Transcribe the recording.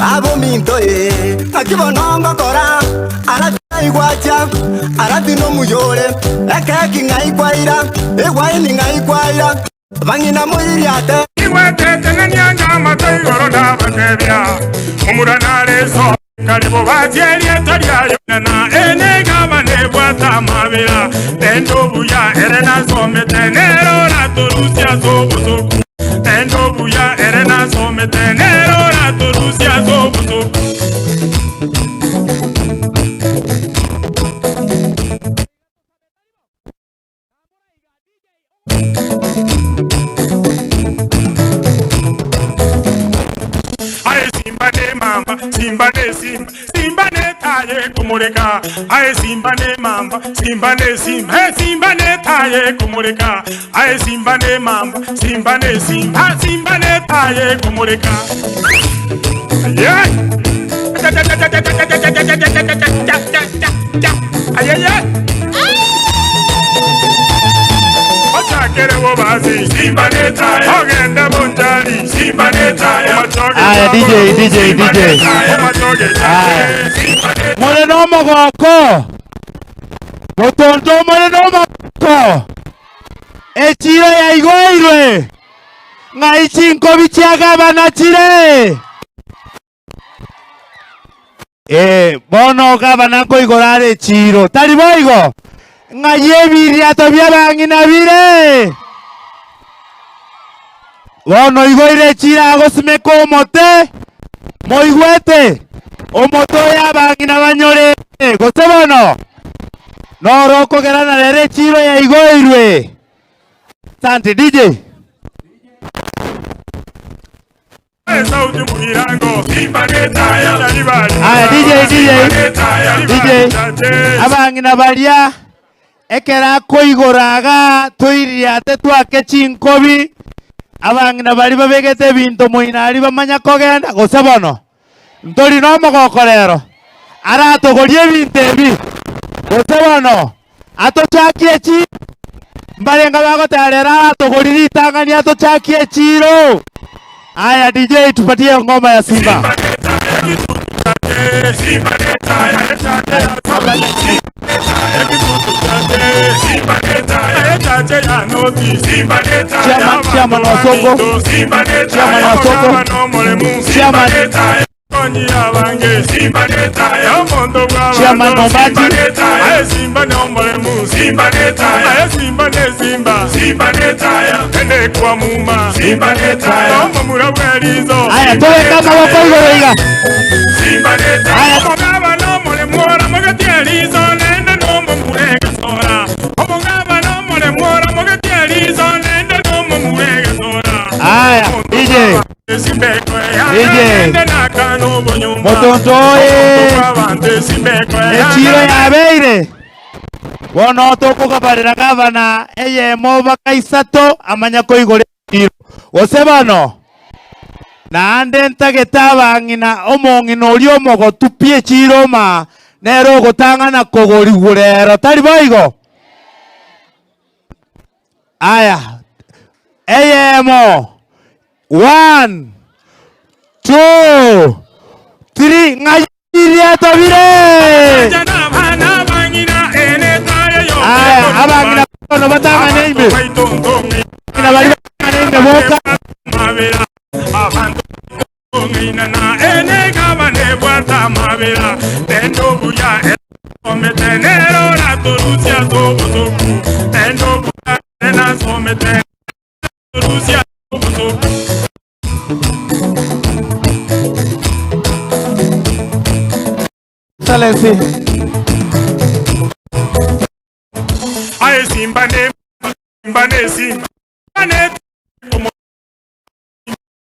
abo minto akibonongo kora ara igwacha ara dino muyore ekeki ngai kwaira egwaini ngai kwaira bangina muyiriate iwatete nanyanga matayoro ndabakebya umuranare so karibo bajerie tariayo na enega bane bwata mabira tendo buya erena sometenero la torusia sobuso tendo buya erena sometenero la torusia sobuso Simba ne simba, simba ne taye kumureka. Aye simba ne mamba, simba ne simba, hey simba ne taye kumureka. Aye simba ne mamba, simba ne simba, simba ne taye kumureka. Yeah. Simba ne taye, ogenda bunjali. Simba ne taye, DJ. Mole no mogoko. Motonto mole no mogoko. Echiro ya igoirwe. Ngai chinko bichiaga banachire. Bono gabana ko igorare chiro. Tari boigo. Ngai ebiria tobia bangina bire. Bono igoire chira agosime ko mote. Moigwete. Omoto ya bangina banyore. Gose bono. No roko gerana lere chiro ya igoirwe. Sante DJ. DJ. Abangina balia. Ekera koigoraga toiria tetwake chinkobi. Abangina bali babegete bintu moinari bamanya kogenda gose bono. Ntori no mogokorero. Ara togorie bintebi. Gose bono. Atochakie chi. Mbalenga bagotarera togoriri tangani atochakie chiro. Aya DJ tupatie ngoma ya Simba. Chairman wa Soko. Chairman Mombaji. Simba ne omolemu. Simba ne taya. Simba ne simba. Simba ne taya. Ene kwa muma. Simba ne taya. Omumura bwerizo. Aya towe kama wakoigo weiga. Simba ne taya. Omugaba no molemu ora mogetierizo nende no mumurega sora. Omugaba no molemu ora mogetierizo nende no mumurega sora. Aya DJ. Motontoe Echiro ya beire Wono toko kabarira gavana Eye moba kaisato Amanya koigore chiro Ose bano Na ande ntagetaba ngina Omongina olio mogo tupie chiro ma Nero gotanga na kogori gurero Tari boigo Aya Eye mo 1, 2, 3, ngajiria tabire. Aya, abangina no batanga nembe. Ina bali nembe boka. Ngina na enega bane bwata mabira. Tendo buya sometenero la torusia sobusoku. Tendo buya ena sometenero torusia sobusoku. Excellency. Aye simba ne simba.